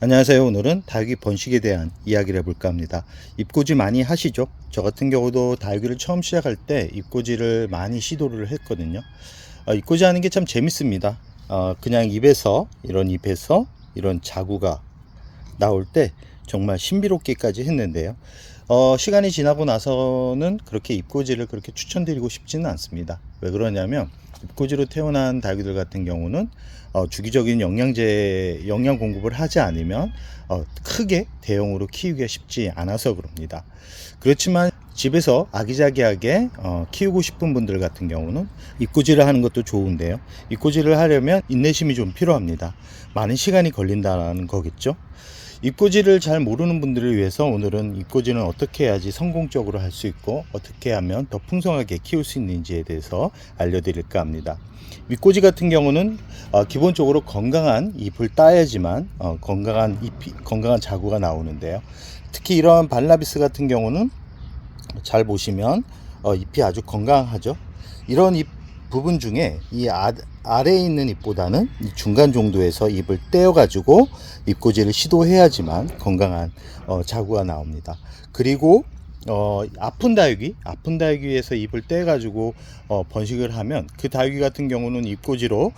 안녕하세요. 오늘은 다육이 번식에 대한 이야기를 해볼까 합니다. 잎꽂이 많이 하시죠? 저 같은 경우도 다육이를 처음 시작할 때 잎꽂이를 많이 시도를 했거든요. 잎꽂이 하는 게 참 재밌습니다. 그냥 잎에서 이런 자구가 나올 때 정말 신비롭게까지 했는데요. 시간이 지나고 나서는 그렇게 잎꽂이를 그렇게 추천드리고 싶지는 않습니다. 왜 그러냐면 잎꽂이로 태어난 다육이들 같은 경우는 주기적인 영양 공급을 하지 않으면 크게 대형으로 키우기가 쉽지 않아서 그럽니다. 그렇지만 집에서 아기자기하게 키우고 싶은 분들 같은 경우는 잎꽂이를 하는 것도 좋은데요. 잎꽂이를 하려면 인내심이 좀 필요합니다. 많은 시간이 걸린다는 거겠죠. 잎꽂이를 잘 모르는 분들을 위해서 오늘은 잎꽂이는 어떻게 해야지 성공적으로 할 수 있고 어떻게 하면 더 풍성하게 키울 수 있는지에 대해서 알려드릴까 합니다. 잎꽂이 같은 경우는 기본적으로 건강한 잎을 따야지만 건강한 자구가 나오는데요. 특히 이러한 발라비스 같은 경우는 잘 보시면 잎이 아주 건강하죠. 이런 잎 부분 중에 아래에 있는 잎보다는 이 중간 정도에서 잎을 떼어 가지고 잎꽂이를 시도해야지만 건강한 자구가 나옵니다. 그리고 아픈 다육이에서 잎을 떼 가지고 번식을 하면 그 다육이 같은 경우는 잎꽂이로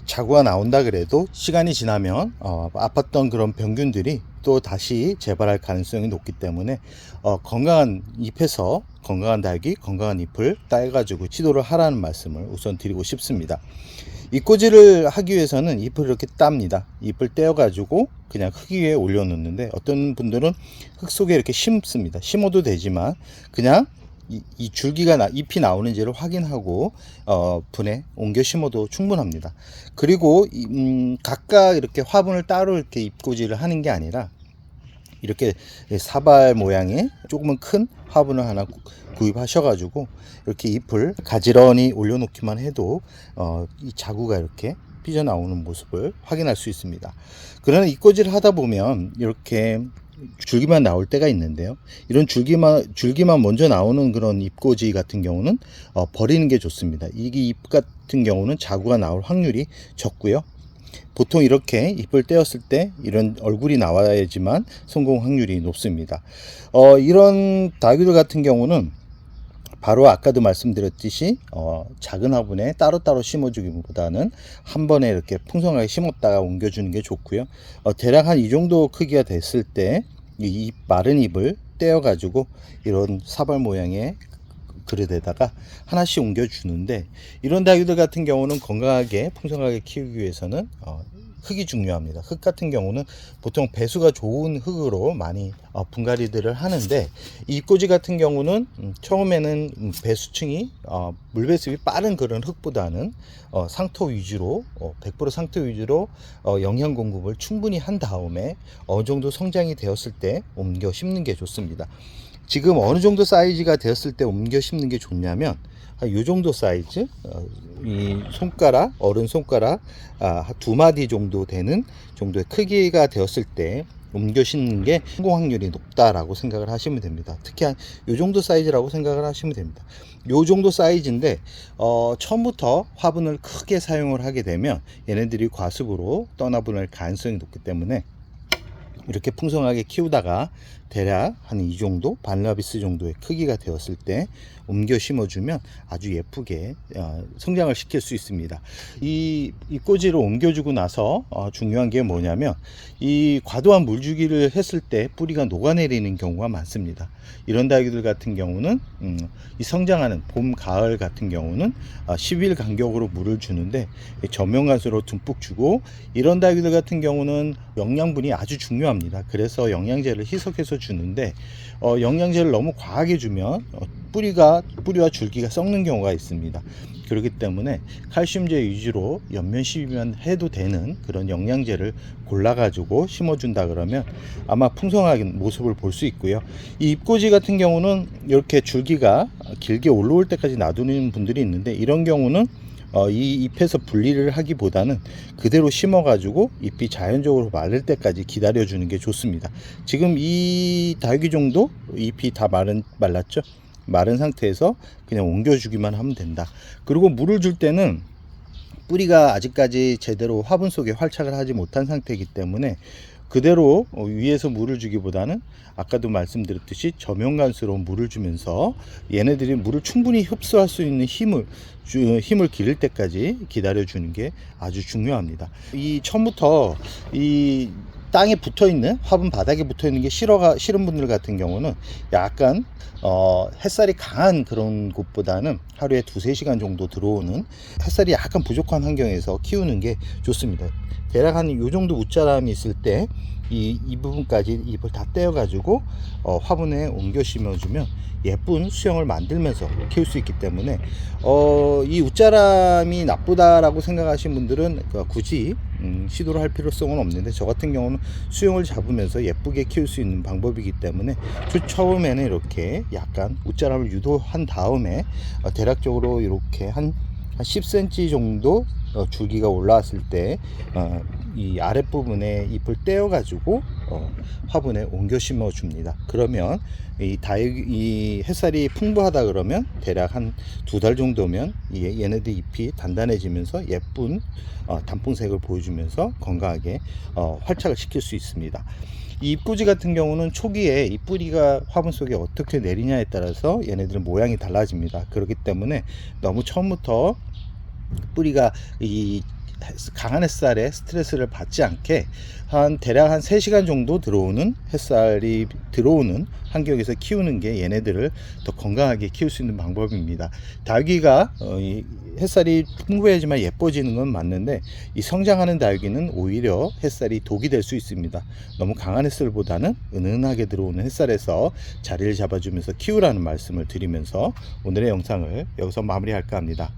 자구가 나온다 그래도 시간이 지나면 아팠던 그런 병균들이 또 다시 재발할 가능성이 높기 때문에 건강한 잎에서 건강한 다육이, 건강한 잎을 따가지고 시도를 하라는 말씀을 우선 드리고 싶습니다. 잎꽂이를 하기 위해서는 잎을 이렇게 땁니다. 잎을 떼어가지고 그냥 흙 위에 올려놓는데 어떤 분들은 흙 속에 이렇게 심습니다. 심어도 되지만 그냥 이 줄기가 잎이 나오는지를 확인하고 분에 옮겨 심어도 충분합니다. 그리고 각각 이렇게 화분을 따로 이렇게 잎꽂이를 하는 게 아니라 이렇게 사발 모양의 조금은 큰 화분을 하나 구입하셔가지고 이렇게 잎을 가지런히 올려놓기만 해도 이 자구가 이렇게 삐져나오는 모습을 확인할 수 있습니다. 그러나 잎꽂이를 하다 보면 이렇게 줄기만 나올 때가 있는데요. 이런 줄기만 먼저 나오는 그런 잎꽂이 같은 경우는 버리는 게 좋습니다. 이게 잎 같은 경우는 자구가 나올 확률이 적고요. 보통 이렇게 잎을 떼었을 때 이런 얼굴이 나와야지만 성공 확률이 높습니다. 이런 다육이들 같은 경우는 바로 아까도 말씀드렸듯이 작은 화분에 따로따로 심어주기보다는 한 번에 이렇게 풍성하게 심었다가 옮겨주는 게 좋고요. 대략 한 이 정도 크기가 됐을 때 이 마른 잎을 떼어 가지고 이런 사발 모양의 그릇에다가 하나씩 옮겨주는데, 이런 다육이들 같은 경우는 건강하게 풍성하게 키우기 위해서는 흙이 중요합니다. 흙 같은 경우는 보통 배수가 좋은 흙으로 많이 분갈이들을 하는데, 이 잎꽂이 같은 경우는 처음에는 배수층이 물배수이 빠른 그런 흙보다는 상토 위주로 100% 상토 위주로 영양 공급을 충분히 한 다음에 어느 정도 성장이 되었을 때 옮겨 심는 게 좋습니다. 지금 어느 정도 사이즈가 되었을 때 옮겨 심는 게 좋냐면 이 정도 사이즈, 이 손가락, 어른 손가락 두 마디 정도 되는 정도의 크기가 되었을 때 옮겨 심는 게 성공 확률이 높다라고 생각을 하시면 됩니다. 특히 한 이 정도 사이즈라고 생각을 하시면 됩니다. 이 정도 사이즈인데 처음부터 화분을 크게 사용을 하게 되면 얘네들이 과습으로 떠나보낼 가능성이 높기 때문에 이렇게 풍성하게 키우다가 대략 한 이 정도, 발라비스 정도의 크기가 되었을 때 옮겨 심어주면 아주 예쁘게 성장을 시킬 수 있습니다. 이 잎꽂이를 옮겨주고 나서 중요한 게 뭐냐면, 이 과도한 물주기를 했을 때 뿌리가 녹아내리는 경우가 많습니다. 이런 다육이들 같은 경우는 이 성장하는 봄, 가을 같은 경우는 10일 간격으로 물을 주는데 저명간수로 듬뿍 주고, 이런 다육이들 같은 경우는 영양분이 아주 중요합니다. 그래서 영양제를 희석해서 주는데 영양제를 너무 과하게 주면 뿌리와 줄기가 썩는 경우가 있습니다. 그렇기 때문에 칼슘제 위주로 연면 심으면 해도 되는 그런 영양제를 골라 가지고 심어준다 그러면 아마 풍성한 모습을 볼 수 있고요. 이 잎꽂이 같은 경우는 이렇게 줄기가 길게 올라올 때까지 놔두는 분들이 있는데, 이런 경우는 이 잎에서 분리를 하기보다는 그대로 심어 가지고 잎이 자연적으로 마를 때까지 기다려 주는 게 좋습니다. 지금 이 다육이 정도 잎이 다 말랐죠. 마른 상태에서 그냥 옮겨 주기만 하면 된다. 그리고 물을 줄 때는 뿌리가 아직까지 제대로 화분 속에 활착을 하지 못한 상태이기 때문에 그대로 위에서 물을 주기보다는 아까도 말씀드렸듯이 저명간수로 물을 주면서 얘네들이 물을 충분히 흡수할 수 있는 힘을 기를 때까지 기다려 주는 게 아주 중요합니다. 이 처음부터 이 땅에 붙어 있는, 화분 바닥에 붙어 있는 게 싫은 분들 같은 경우는 약간 햇살이 강한 그런 곳보다는 하루에 2-3시간 정도 들어오는 햇살이 약간 부족한 환경에서 키우는 게 좋습니다. 대략 한 요 정도 웃자람이 있을 때 이 부분까지 잎을 다 떼어 가지고 화분에 옮겨 심어주면 예쁜 수영을 만들면서 키울 수 있기 때문에 이 웃자람이 나쁘다라고 생각하시는 분들은 굳이 시도를 할 필요성은 없는데, 저 같은 경우는 수영을 잡으면서 예쁘게 키울 수 있는 방법이기 때문에 처음에는 이렇게 약간 웃자람을 유도한 다음에 대략적으로 이렇게 한 10cm 정도 줄기가 올라왔을 때 이 아랫부분에 잎을 떼어 가지고 화분에 옮겨 심어 줍니다. 그러면 이 햇살이 풍부하다 그러면 대략 한 2달 정도면 얘네들 잎이 단단해지면서 예쁜 단풍색을 보여주면서 건강하게 활착을 시킬 수 있습니다. 이 잎꽂이 같은 경우는 초기에 이 뿌리가 화분 속에 어떻게 내리냐에 따라서 얘네들은 모양이 달라집니다. 그렇기 때문에 너무 처음부터 뿌리가 이 강한 햇살에 스트레스를 받지 않게 대략 한 3시간 정도 들어오는 햇살이 들어오는 환경에서 키우는 게 얘네들을 더 건강하게 키울 수 있는 방법입니다. 다육이가 햇살이 풍부해지만 예뻐지는 건 맞는데, 이 성장하는 다육이는 오히려 햇살이 독이 될 수 있습니다. 너무 강한 햇살보다는 은은하게 들어오는 햇살에서 자리를 잡아주면서 키우라는 말씀을 드리면서 오늘의 영상을 여기서 마무리할까 합니다.